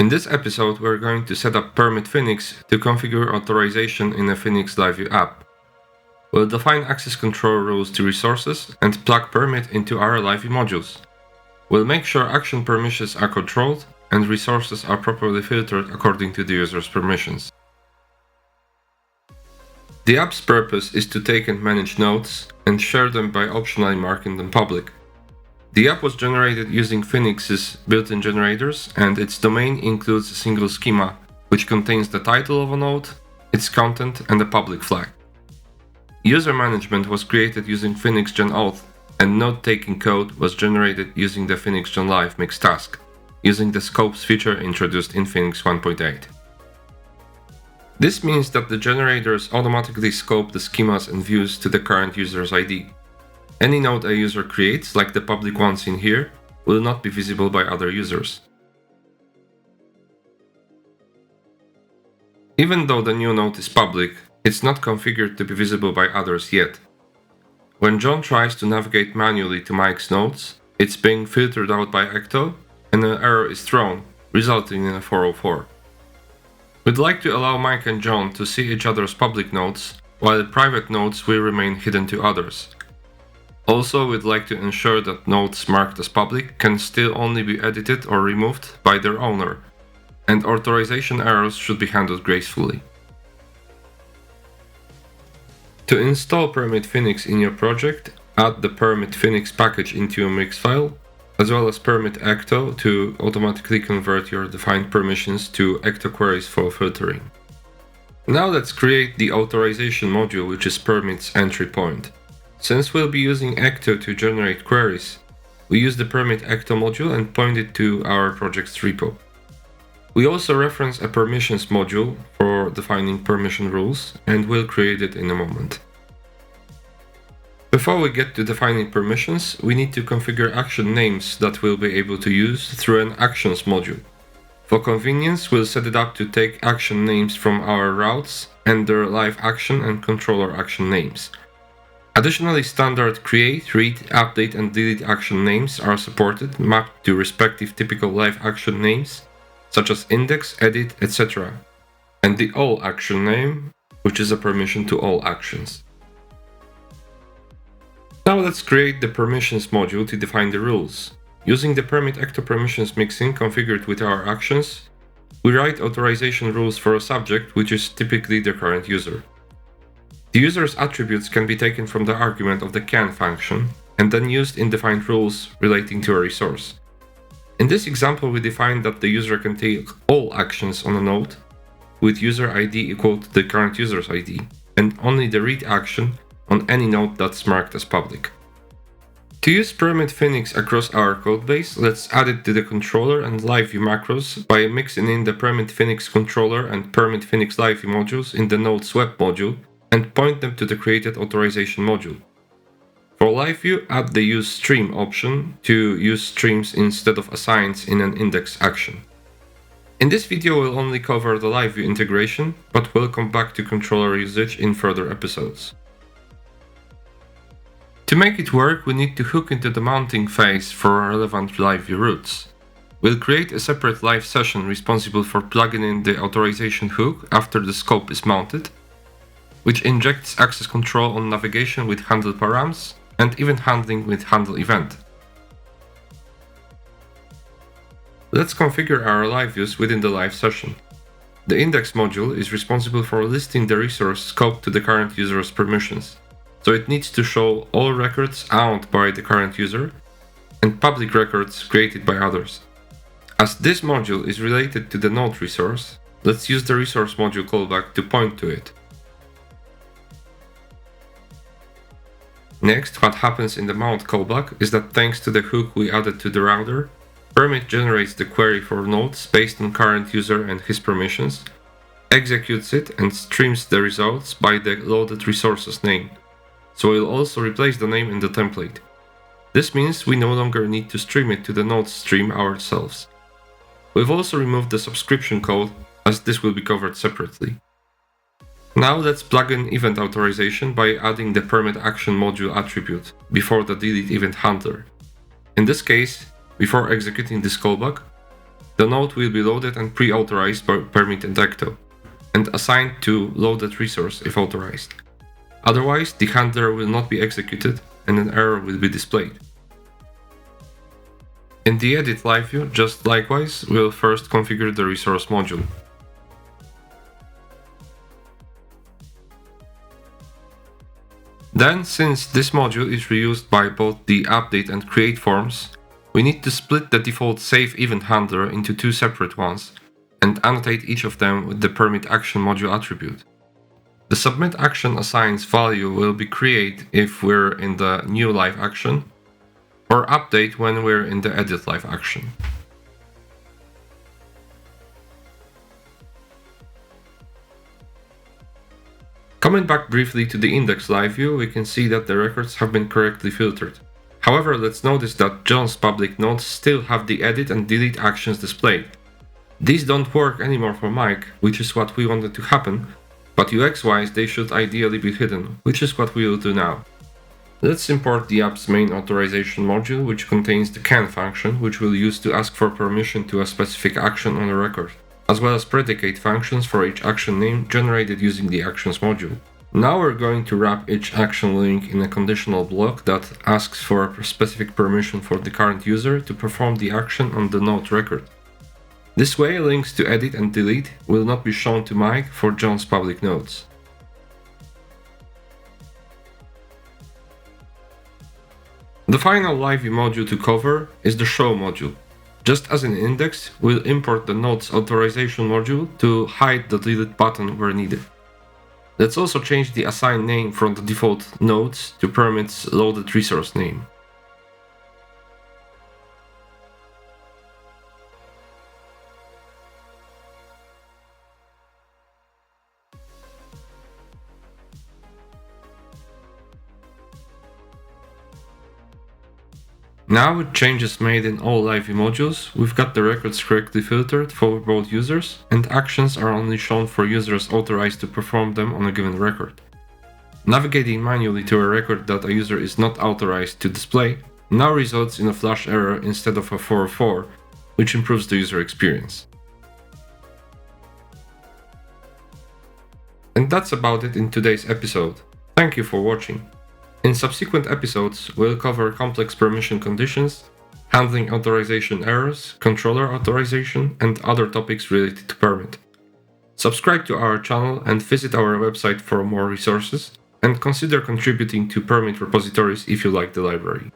In this episode, we're going to set up Permit.Phoenix to configure authorization in a Phoenix LiveView app. We'll define access control rules to resources and plug Permit into our LiveView modules. We'll make sure action permissions are controlled and resources are properly filtered according to the user's permissions. The app's purpose is to take and manage nodes and share them by optionally marking them public. The app was generated using Phoenix's built-in generators, and its domain includes a single schema, which contains the title of a node, its content, and a public flag. User management was created using Phoenix Gen Auth, and node-taking code was generated using the Phoenix Gen Live mix task, using the scopes feature introduced in Phoenix 1.8. This means that the generators automatically scope the schemas and views to the current user's ID. Any node a user creates, like the public one seen here, will not be visible by other users. Even though the new node is public, it's not configured to be visible by others yet. When John tries to navigate manually to Mike's nodes, it's being filtered out by Ecto, and an error is thrown, resulting in a 404. We'd like to allow Mike and John to see each other's public nodes, while the private nodes will remain hidden to others. Also, we'd like to ensure that nodes marked as public can still only be edited or removed by their owner, and authorization errors should be handled gracefully. To install Permit.Phoenix in your project, add the Permit.Phoenix package into your mix file, as well as permit Ecto to automatically convert your defined permissions to Ecto queries for filtering. Now let's create the authorization module, which is Permit's entry point. Since we'll be using Ecto to generate queries, we use the Permit Ecto module and point it to our project's repo. We also reference a permissions module for defining permission rules, and we'll create it in a moment. Before we get to defining permissions, we need to configure action names that we'll be able to use through an actions module. For convenience, we'll set it up to take action names from our routes and their live action and controller action names. Additionally, standard create, read, update, and delete action names are supported, mapped to respective typical live action names, such as index, edit, etc., and the all action name, which is a permission to all actions. Now let's create the permissions module to define the rules. Using the permit Ecto permissions mixin configured with our actions, we write authorization rules for a subject, which is typically the current user. The user's attributes can be taken from the argument of the can function and then used in defined rules relating to a resource. In this example, we define that the user can take all actions on a node with user ID equal to the current user's ID, and only the read action on any node that's marked as public. To use Permit.Phoenix across our codebase, let's add it to the controller and LiveView macros by mixing in the Permit.Phoenix controller and Permit.Phoenix LiveView modules in the node's web module and point them to the created authorization module. For LiveView, add the use stream option to use streams instead of assigns in an index action. In this video, we'll only cover the LiveView integration, but we'll come back to controller usage in further episodes. To make it work, we need to hook into the mounting phase for relevant LiveView routes. We'll create a separate live session responsible for plugging in the authorization hook after the scope is mounted, which injects access control on navigation with handle params and event handling with handle event. Let's configure our live views within the live session. The index module is responsible for listing the resource scope to the current user's permissions, so it needs to show all records owned by the current user and public records created by others. As this module is related to the node resource, let's use the resource module callback to point to it. Next, what happens in the mount callback is that thanks to the hook we added to the router, Permit generates the query for nodes based on current user and his permissions, executes it, and streams the results by the loaded resource's name. So we'll also replace the name in the template. This means we no longer need to stream it to the node stream ourselves. We've also removed the subscription code, as this will be covered separately. Now let's plug in event authorization by adding the permit action module attribute before the delete event handler. In this case, before executing this callback, the node will be loaded and pre-authorized by Permit.Ecto, and assigned to loaded resource if authorized. Otherwise, the handler will not be executed and an error will be displayed. In the edit LiveView, just likewise, we'll first configure the resource module. Then, since this module is reused by both the update and create forms, we need to split the default save event handler into two separate ones and annotate each of them with the permit action module attribute. The submit action assigns value will be create if we're in the new live action, or update when we're in the edit live action. Coming back briefly to the index LiveView, we can see that the records have been correctly filtered. However, let's notice that John's public nodes still have the edit and delete actions displayed. These don't work anymore for Mike, which is what we wanted to happen, but UX-wise they should ideally be hidden, which is what we will do now. Let's import the app's main authorization module, which contains the can function, which we'll use to ask for permission to a specific action on a record, as well as predicate functions for each action name generated using the actions module. Now we're going to wrap each action link in a conditional block that asks for a specific permission for the current user to perform the action on the node record. This way, links to edit and delete will not be shown to Mike for John's public nodes. The final LiveView module to cover is the show module. Just as in index, we'll import the node's authorization module to hide the delete button where needed. Let's also change the assign name from the default nodes to permit's loaded resource name. Now with changes made in all LiveView modules, we've got the records correctly filtered for both users, and actions are only shown for users authorized to perform them on a given record. Navigating manually to a record that a user is not authorized to display now results in a flash error instead of a 404, which improves the user experience. And that's about it in today's episode. Thank you for watching. In subsequent episodes, we'll cover complex permission conditions, handling authorization errors, controller authorization, and other topics related to Permit. Subscribe to our channel and visit our website for more resources, and consider contributing to Permit repositories if you like the library.